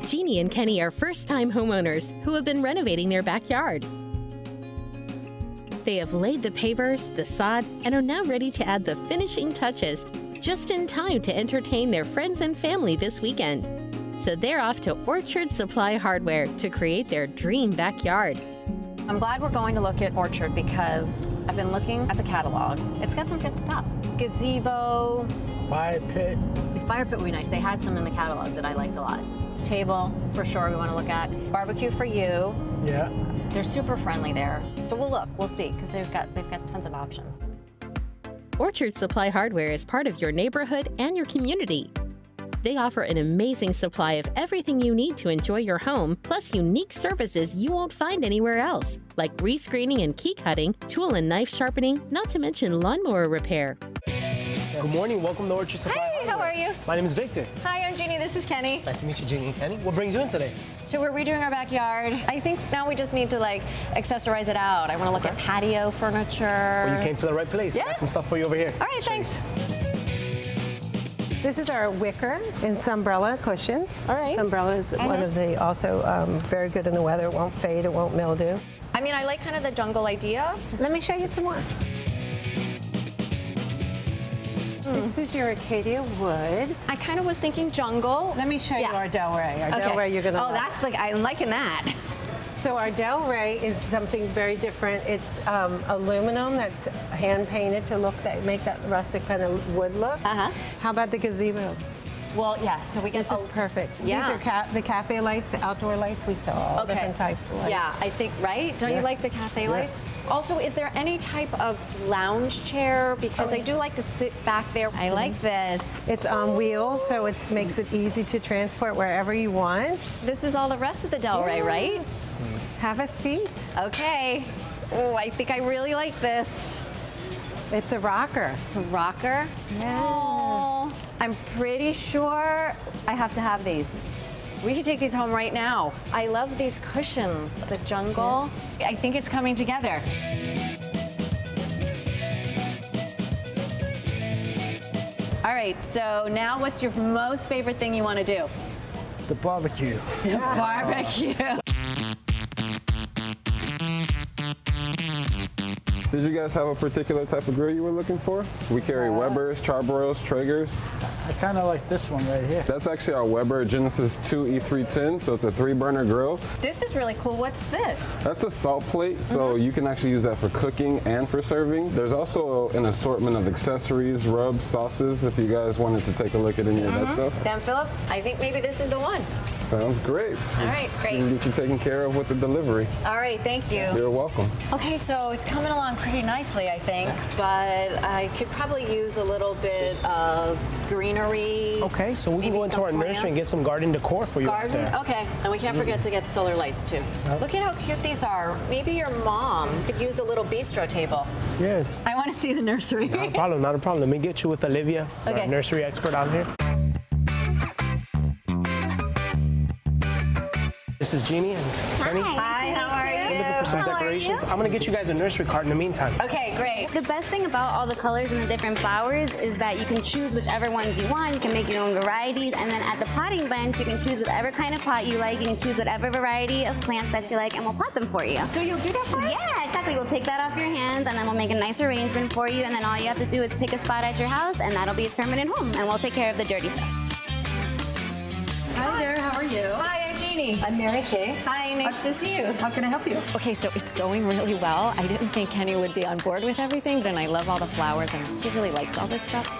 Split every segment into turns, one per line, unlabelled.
Jeannie and Kenny are first-time homeowners who have been renovating their backyard. They have laid the pavers, the sod, and are now ready to add the finishing touches just in time to entertain their friends and family this weekend. So they're off to Orchard Supply Hardware to create their dream backyard.
I'm glad we're going to look at Orchard because I've been looking at the catalog. It's got some good stuff. Gazebo.
Fire pit.
The fire pit would be nice. They had some in the catalog that I liked a lot. Table, for sure, we want to look at. Barbecue for you.
Yeah.
They're super friendly there. So we'll look, we'll see, because they've got tons of options.
Orchard Supply Hardware is part of your neighborhood and your community. They offer an amazing supply of everything you need to enjoy your home, plus unique services you won't find anywhere else, like rescreening and key cutting, tool and knife sharpening, not to mention lawnmower repair.
Good morning. Welcome to Orchard Supply
Hey, how
Hardware.
are you?
My name is Victor.
Hi, I'm Jeannie. This is Kenny.
Nice to meet you, Jeannie. Kenny, what brings you in today?
So we're redoing our backyard. I think now we just need to accessorize it out. I want to look at patio furniture.
Well, you came to the right place.
Yeah.
Got some stuff for you over here.
All right, thanks.
This is our wicker and Sunbrella cushions.
All right.
Sunbrella is one of the also very good in the weather. It won't fade, it won't mildew.
I mean, I like kind of the jungle idea.
Let me show you some more. This is your Acacia wood.
I kind of was thinking jungle.
Let me show you
Yeah.
our Del Rey. Our
Okay.
Del Rey you're gonna
Oh,
love.
that's I'm liking that.
So our Del Rey is something very different. It's aluminum that's hand painted to make that rustic kind of wood look.
Uh-huh.
How about the gazebo?
Well, yes. So we get.
This is perfect.
Yeah.
These are the cafe lights, the outdoor lights. We sell all
Okay.
different types of lights.
Yeah, I think, right? Don't you
Yeah.
like the cafe
Yes.
lights? Also, is there any type of lounge chair? Because I do like to sit back there. I like this.
It's on wheels, so it makes it easy to transport wherever you want.
This is all the rest of the Del Rey, right?
Have a seat.
Okay. Oh, I think I really like this.
It's a rocker.
It's a rocker.
Yeah.
Oh, I'm pretty sure I have to have these. We could take these home right now. I love these cushions. The jungle. I think it's coming together. All right, so now what's your most favorite thing you want to do?
The barbecue.
The barbecue.
Did you guys have a particular type of grill you were looking for? We carry Weber's, Charbroils, Traegers.
I kind of like this one right here.
That's actually our Weber Genesis 2 E310, so it's a 3-burner grill.
This is really cool. What's this?
That's a salt plate, so you can actually use that for cooking and for serving. There's also an assortment of accessories, rubs, sauces, if you guys wanted to take a look at any of that stuff.
Dan Phillip, I think maybe this is the one.
Sounds great.
All right,
We
great.
can get you taken care of with the delivery.
All right, thank you.
You're welcome.
Okay, so it's coming along pretty nicely, I think, but I could probably use a little bit of greenery.
Okay, so we can
maybe
go into
some
our nursery and
plants.
get some garden decor for you out
Garden?
there.
Okay, and we can't forget to get solar lights too. Look at how cute these are. Maybe your mom could use a little bistro table.
Yeah,
I want to see the nursery.
not a problem, not a problem. Let me get you with Olivia, who's
Okay.
our nursery expert out here. This is Jeannie and Kenny.
Hi, how are
Looking for some
How are
decorations.
you?
I'm gonna get you guys a nursery cart in the meantime.
Okay, great.
The best thing about all the colors and the different flowers is that you can choose whichever ones you want. You can make your own varieties, and then at the potting bench, you can choose whatever kind of pot you like. You can choose whatever variety of plants that you like, and we'll pot them for you.
So you'll do that for us?
Yeah, exactly. We'll take that off your hands, and then we'll make a nice arrangement for you, and then all you have to do is pick a spot at your house, and that'll be its permanent home, and we'll take care of the dirty stuff.
Hi there, how are you?
Hi, I'm Jeannie.
I'm Mary Kay.
Hi, nice to see you.
How can I help you?
Okay, so it's going really well. I didn't think Kenny would be on board with everything, but I love all the flowers and he really likes all this stuff.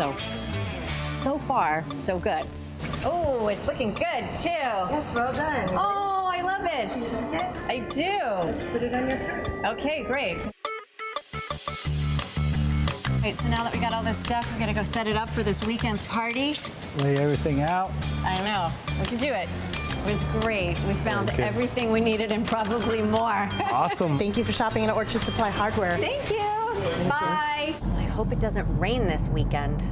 So far, so good. Oh, it's looking good too.
Yes, well done.
Oh, I love it.
Okay.
I do.
Let's put it on your card.
Okay, great. All right, so now that we got all this stuff, we're gonna go set it up for this weekend's party.
Lay everything out.
I know, we can do it. It was great. We found
Okay.
everything we needed and probably more.
Awesome.
Thank you for shopping at Orchard Supply Hardware.
Thank you. Bye. Well, I hope it doesn't rain this weekend.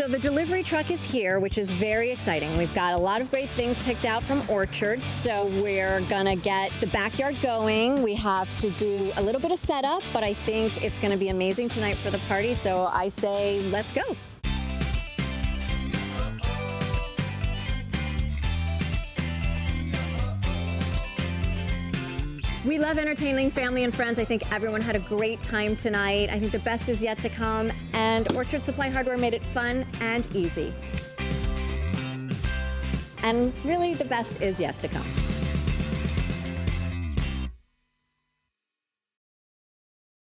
So the delivery truck is here, which is very exciting. We've got a lot of great things picked out from Orchard. So we're gonna get the backyard going. We have to do a little bit of setup, but I think it's gonna be amazing tonight for the party. So I say, let's go. We love entertaining family and friends. I think everyone had a great time tonight. I think the best is yet to come, and Orchard Supply Hardware made it fun and easy. And really, the best is yet to come.